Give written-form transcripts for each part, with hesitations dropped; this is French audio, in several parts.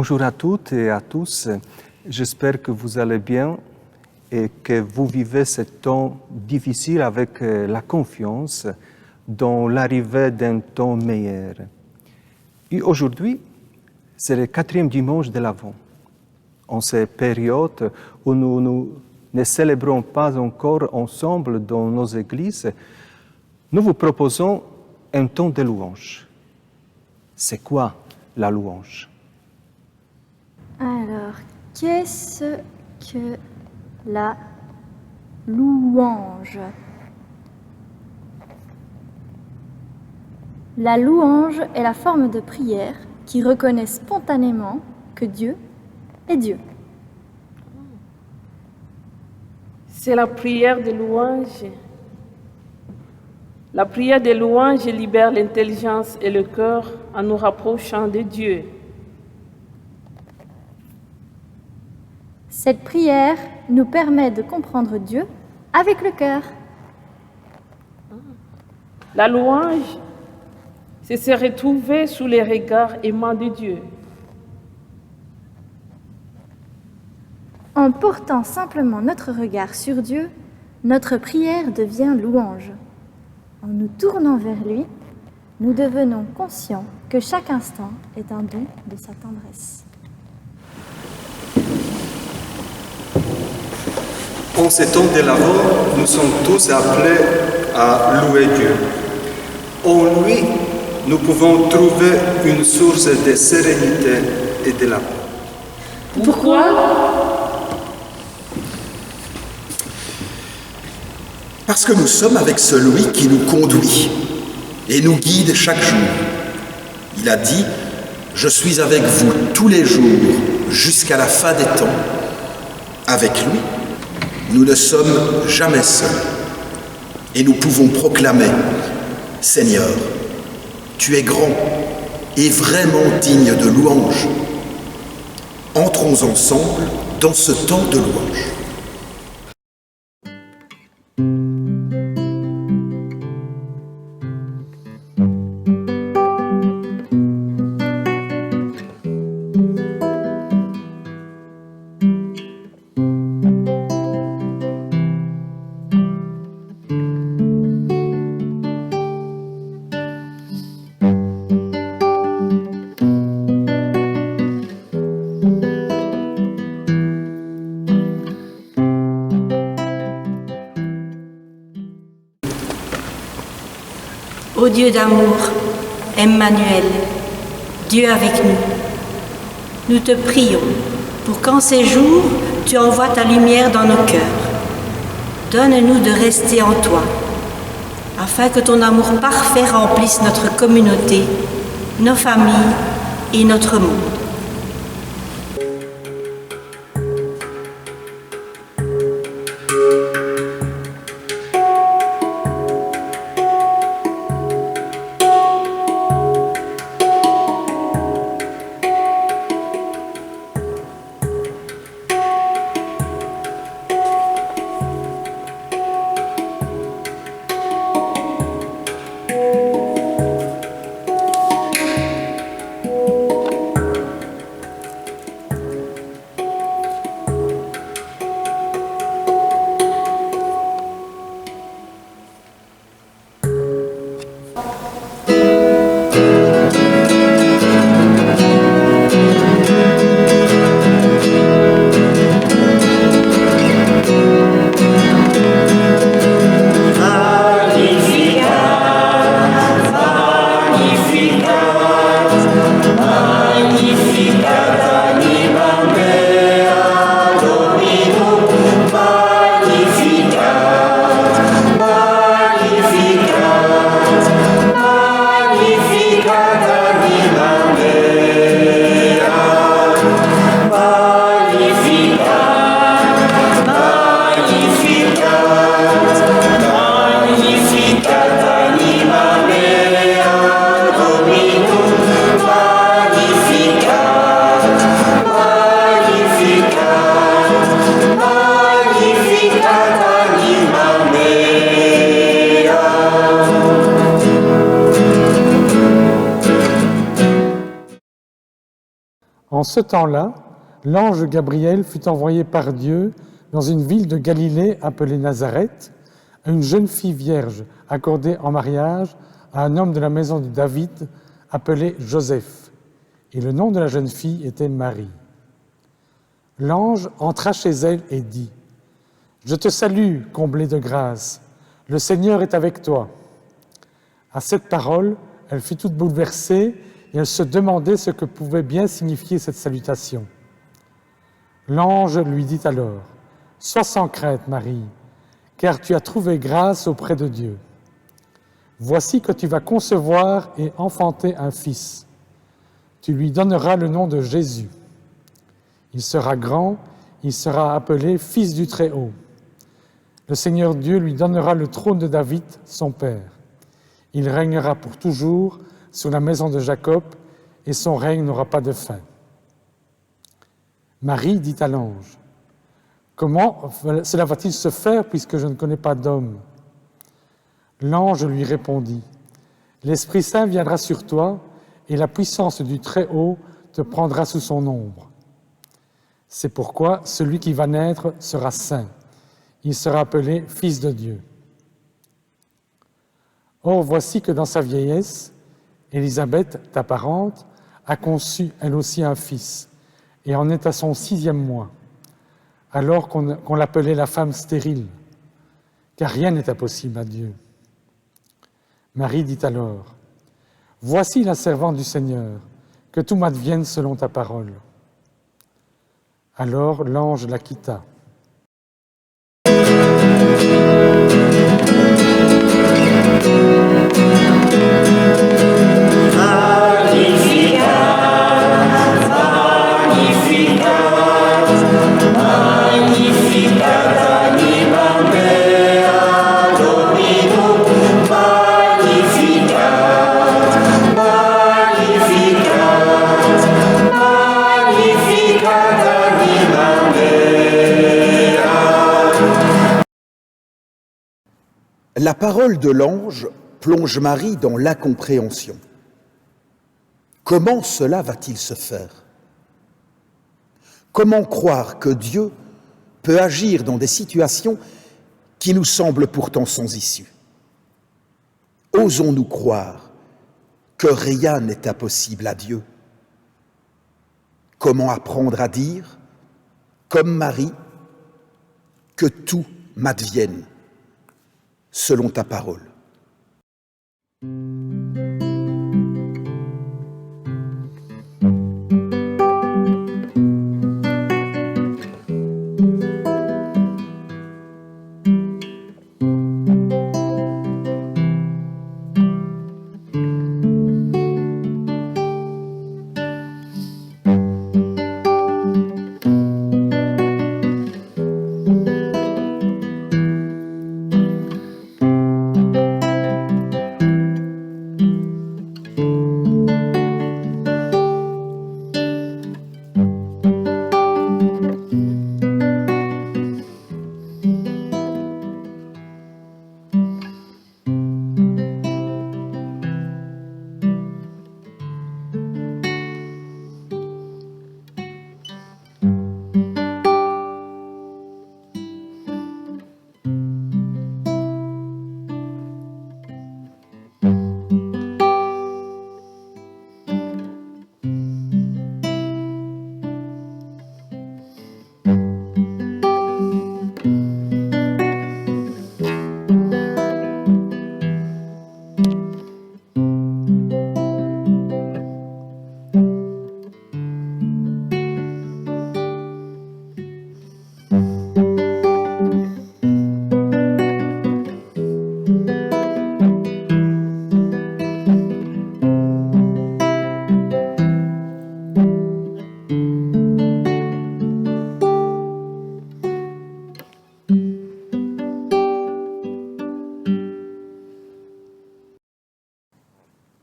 Bonjour à toutes et à tous. J'espère que vous allez bien et que vous vivez ce temps difficile avec la confiance dans l'arrivée d'un temps meilleur. Et aujourd'hui, c'est le 4e dimanche de l'Avent. En cette période où nous ne célébrons pas encore ensemble dans nos églises, nous vous proposons un temps de louange. C'est quoi la louange? Alors, qu'est-ce que la louange? La louange est la forme de prière qui reconnaît spontanément que Dieu est Dieu. C'est la prière de louange. La prière de louange libère l'intelligence et le cœur en nous rapprochant de Dieu. Cette prière nous permet de comprendre Dieu avec le cœur. La louange, c'est se retrouver sous les regards aimants de Dieu. En portant simplement notre regard sur Dieu, notre prière devient louange. En nous tournant vers lui, nous devenons conscients que chaque instant est un don de sa tendresse. En ces temps de l'Avent, nous sommes tous appelés à louer Dieu. En lui, nous pouvons trouver une source de sérénité et de la paix. Pourquoi? Parce que nous sommes avec celui qui nous conduit et nous guide chaque jour. Il a dit « Je suis avec vous tous les jours jusqu'à la fin des temps ». Avec lui, nous ne sommes jamais seuls. Et nous pouvons proclamer « Seigneur, tu es grand et vraiment digne de louange ». Entrons ensemble dans ce temps de louange. Ô Dieu d'amour, Emmanuel, Dieu avec nous, nous te prions pour qu'en ces jours, tu envoies ta lumière dans nos cœurs. Donne-nous de rester en toi, afin que ton amour parfait remplisse notre communauté, nos familles et notre monde. En ce temps-là, l'ange Gabriel fut envoyé par Dieu dans une ville de Galilée appelée Nazareth, à une jeune fille vierge accordée en mariage à un homme de la maison de David appelé Joseph. Et le nom de la jeune fille était Marie. L'ange entra chez elle et dit : « Je te salue, comblée de grâce, le Seigneur est avec toi. » À cette parole, elle fut toute bouleversée et elle se demandait ce que pouvait bien signifier cette salutation. L'ange lui dit alors : « Sois sans crainte, Marie, car tu as trouvé grâce auprès de Dieu. Voici que tu vas concevoir et enfanter un fils. Tu lui donneras le nom de Jésus. Il sera grand, il sera appelé Fils du Très-Haut. Le Seigneur Dieu lui donnera le trône de David, son père. Il régnera pour toujours sur la maison de Jacob, et son règne n'aura pas de fin. » Marie dit à l'ange : « Comment cela va-t-il se faire puisque je ne connais pas d'homme ? » L'ange lui répondit : « L'Esprit Saint viendra sur toi, et la puissance du Très-Haut te prendra sous son ombre. C'est pourquoi celui qui va naître sera saint. Il sera appelé Fils de Dieu. Or, voici que dans sa vieillesse, Élisabeth, ta parente, a conçu elle aussi un fils, et en est à son 6e mois, alors qu'on l'appelait la femme stérile, car rien n'est impossible à Dieu. Marie dit alors : « Voici la servante du Seigneur, que tout m'advienne selon ta parole. » Alors l'ange la quitta. La parole de l'ange plonge Marie dans l'incompréhension. Comment cela va-t-il se faire ? Comment croire que Dieu peut agir dans des situations qui nous semblent pourtant sans issue ? Osons-nous croire que rien n'est impossible à Dieu ? Comment apprendre à dire, comme Marie, que tout m'advienne selon ta parole.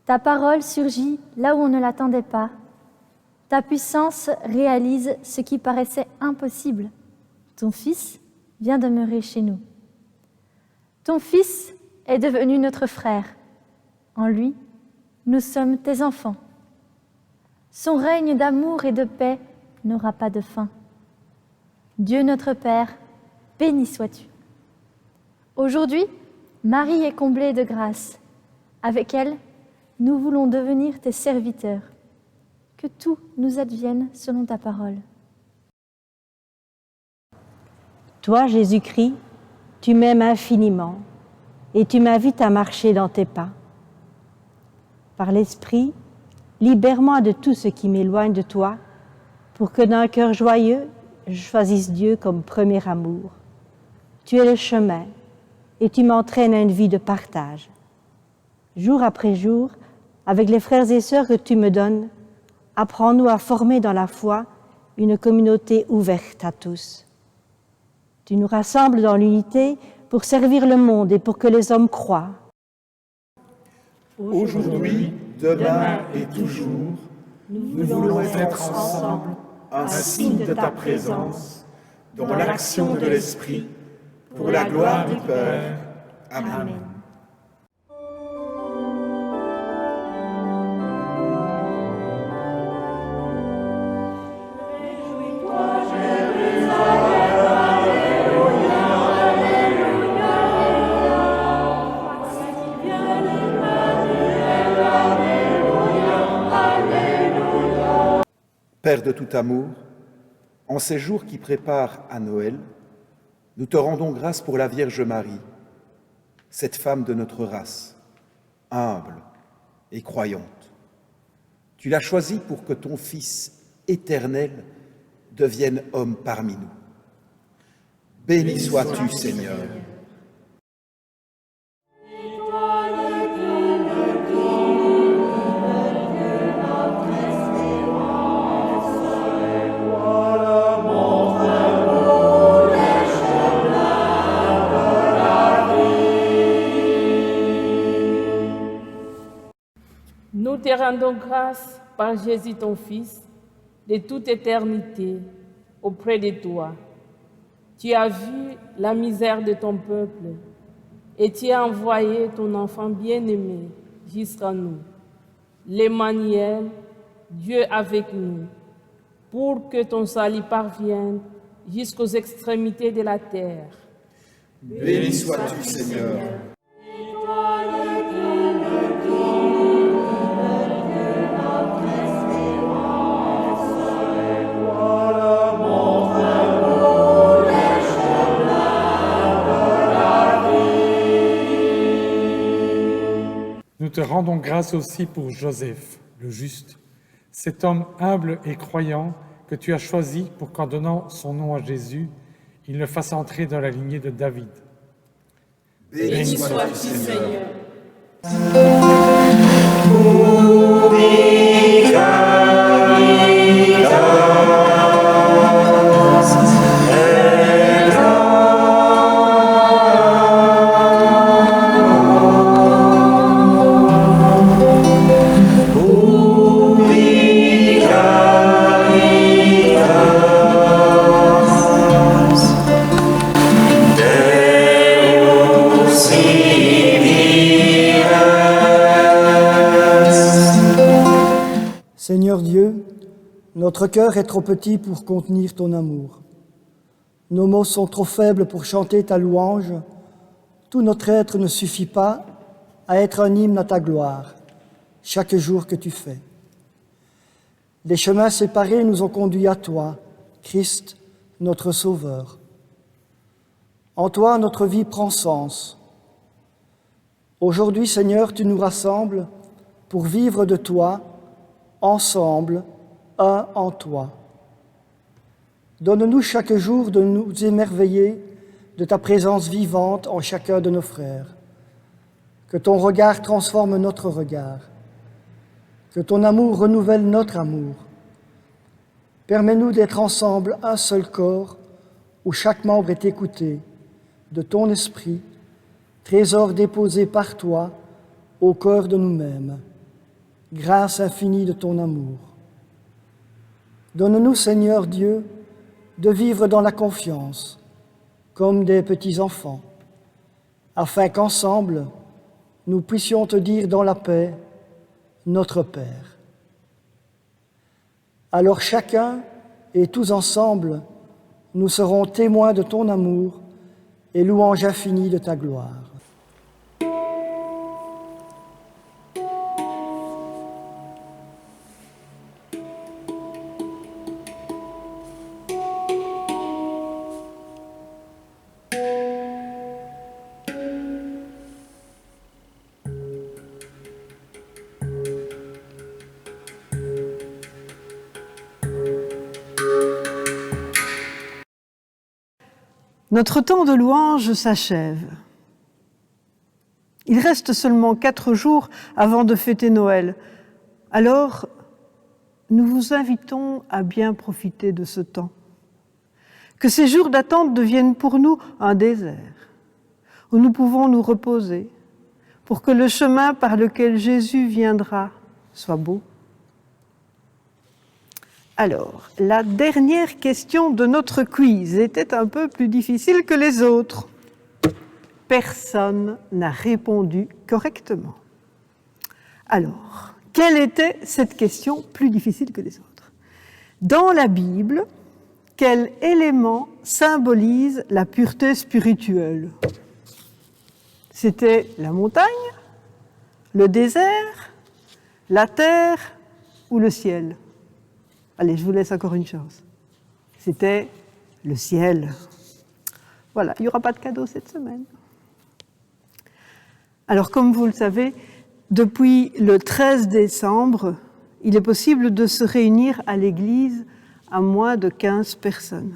Ta parole surgit là où on ne l'attendait pas. Ta puissance réalise ce qui paraissait impossible. Ton Fils vient demeurer chez nous. Ton Fils est devenu notre frère. En lui, nous sommes tes enfants. Son règne d'amour et de paix n'aura pas de fin. Dieu notre Père, béni sois-tu. Aujourd'hui, Marie est comblée de grâce. Avec elle, nous voulons devenir tes serviteurs. Que tout nous advienne selon ta parole. Toi, Jésus-Christ, tu m'aimes infiniment et tu m'invites à marcher dans tes pas. Par l'Esprit, libère-moi de tout ce qui m'éloigne de toi, pour que d'un cœur joyeux, je choisisse Dieu comme premier amour. Tu es le chemin et tu m'entraînes à une vie de partage. Jour après jour, avec les frères et sœurs que tu me donnes, apprends-nous à former dans la foi une communauté ouverte à tous. Tu nous rassembles dans l'unité pour servir le monde et pour que les hommes croient. Aujourd'hui, demain et toujours, nous voulons être ensemble un signe de ta présence, dans l'action de l'Esprit, pour la gloire du Père. Amen. Père de tout amour, en ces jours qui préparent à Noël, nous te rendons grâce pour la Vierge Marie, cette femme de notre race, humble et croyante. Tu l'as choisie pour que ton Fils éternel devienne homme parmi nous. Béni sois-tu, Seigneur. Nous te rendons grâce par Jésus ton Fils, de toute éternité, auprès de toi. Tu as vu la misère de ton peuple et tu as envoyé ton enfant bien-aimé jusqu'à nous, l'Emmanuel, Dieu avec nous, pour que ton salut parvienne jusqu'aux extrémités de la terre. Béni sois-tu, Seigneur. Nous te rendons grâce aussi pour Joseph, le juste, cet homme humble et croyant que tu as choisi pour qu'en donnant son nom à Jésus, il le fasse entrer dans la lignée de David. Béni sois-tu, Seigneur. Seigneur Dieu, notre cœur est trop petit pour contenir ton amour. Nos mots sont trop faibles pour chanter ta louange. Tout notre être ne suffit pas à être un hymne à ta gloire, chaque jour que tu fais. Les chemins séparés nous ont conduits à toi, Christ, notre Sauveur. En toi, notre vie prend sens. Aujourd'hui, Seigneur, tu nous rassembles pour vivre de toi, ensemble, un en toi. Donne-nous chaque jour de nous émerveiller de ta présence vivante en chacun de nos frères. Que ton regard transforme notre regard. Que ton amour renouvelle notre amour. Permets-nous d'être ensemble un seul corps où chaque membre est écouté de ton esprit, trésor déposé par toi au cœur de nous-mêmes. Grâce infinie de ton amour. Donne-nous, Seigneur Dieu, de vivre dans la confiance, comme des petits-enfants, afin qu'ensemble, nous puissions te dire dans la paix, notre Père. Alors chacun et tous ensemble, nous serons témoins de ton amour et louanges infinies de ta gloire. Notre temps de louange s'achève. Il reste seulement 4 jours avant de fêter Noël. Alors, nous vous invitons à bien profiter de ce temps. Que ces jours d'attente deviennent pour nous un désert, où nous pouvons nous reposer, pour que le chemin par lequel Jésus viendra soit beau. Alors, la dernière question de notre quiz était un peu plus difficile que les autres. Personne n'a répondu correctement. Alors, quelle était cette question plus difficile que les autres? Dans la Bible, quel élément symbolise la pureté spirituelle? C'était la montagne, le désert, la terre ou le ciel? Allez, je vous laisse encore une chance. C'était le ciel. Voilà, il n'y aura pas de cadeau cette semaine. Alors, comme vous le savez, depuis le 13 décembre, il est possible de se réunir à l'église à moins de 15 personnes.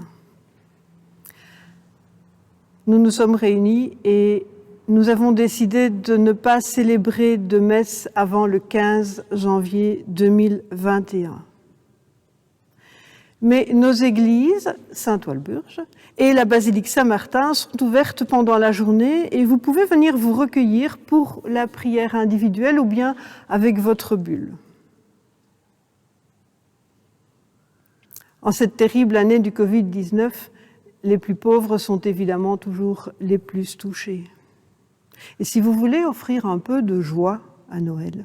Nous nous sommes réunis et nous avons décidé de ne pas célébrer de messe avant le 15 janvier 2021. Mais nos églises, Saint-Walburge et la basilique Saint-Martin, sont ouvertes pendant la journée et vous pouvez venir vous recueillir pour la prière individuelle ou bien avec votre bulle. En cette terrible année du Covid-19, les plus pauvres sont évidemment toujours les plus touchés. Et si vous voulez offrir un peu de joie à Noël,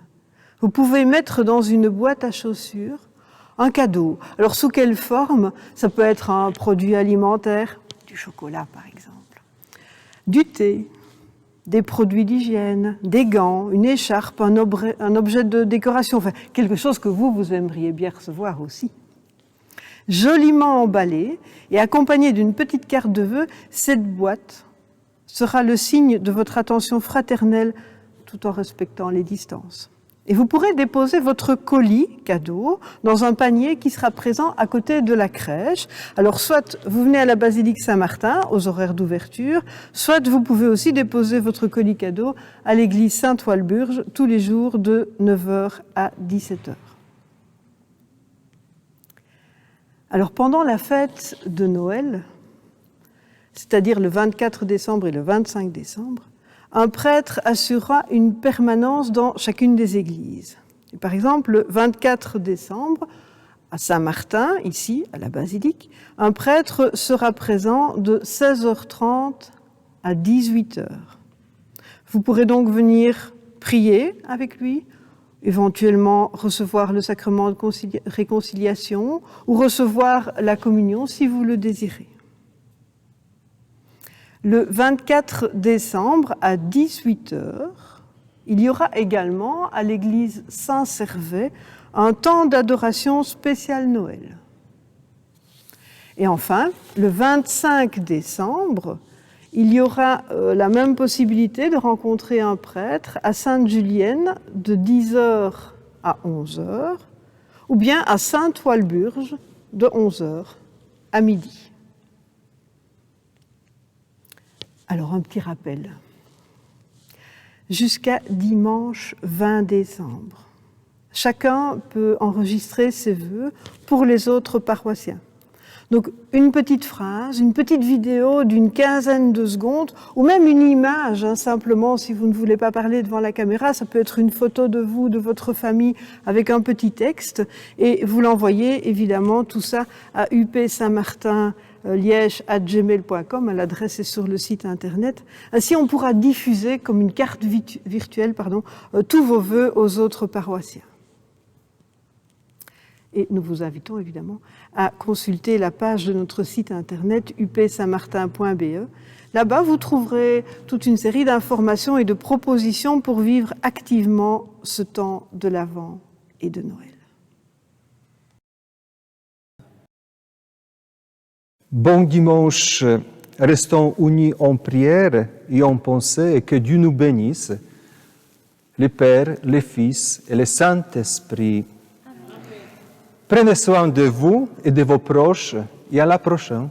vous pouvez mettre dans une boîte à chaussures un cadeau. Alors, sous quelle forme? Ça peut être un produit alimentaire, du chocolat par exemple, du thé, des produits d'hygiène, des gants, une écharpe, un objet de décoration, enfin, quelque chose que vous aimeriez bien recevoir aussi. Joliment emballée et accompagnée d'une petite carte de vœux, cette boîte sera le signe de votre attention fraternelle tout en respectant les distances. Et vous pourrez déposer votre colis cadeau dans un panier qui sera présent à côté de la crèche. Alors, soit vous venez à la basilique Saint-Martin aux horaires d'ouverture, soit vous pouvez aussi déposer votre colis cadeau à l'église Saint-Walburge tous les jours de 9h à 17h. Alors, pendant la fête de Noël, c'est-à-dire le 24 décembre et le 25 décembre, un prêtre assurera une permanence dans chacune des églises. Et par exemple, le 24 décembre, à Saint-Martin, ici, à la basilique, un prêtre sera présent de 16h30 à 18h. Vous pourrez donc venir prier avec lui, éventuellement recevoir le sacrement de réconciliation ou recevoir la communion si vous le désirez. Le 24 décembre à 18h, il y aura également à l'église Saint-Servais un temps d'adoration spécial Noël. Et enfin, le 25 décembre, il y aura la même possibilité de rencontrer un prêtre à Sainte-Julienne de 10h à 11h ou bien à Sainte-Walburge de 11h à midi. Alors, un petit rappel. Jusqu'à dimanche 20 décembre, chacun peut enregistrer ses vœux pour les autres paroissiens. Donc, une petite phrase, une petite vidéo d'une quinzaine de secondes, ou même une image, simplement, si vous ne voulez pas parler devant la caméra, ça peut être une photo de vous, de votre famille, avec un petit texte, et vous l'envoyez, évidemment, tout ça à upsaintmartin-liège@gmail.com, l'adresse est sur le site internet. Ainsi, on pourra diffuser, comme une carte virtuelle, tous vos vœux aux autres paroissiens. Et nous vous invitons évidemment à consulter la page de notre site internet upsaintmartin.be. Là-bas, vous trouverez toute une série d'informations et de propositions pour vivre activement ce temps de l'Avent et de Noël. Bon dimanche, restons unis en prière et en pensée et que Dieu nous bénisse, le Père, le Fils et le Saint-Esprit. Prenez soin de vous et de vos proches et à la prochaine.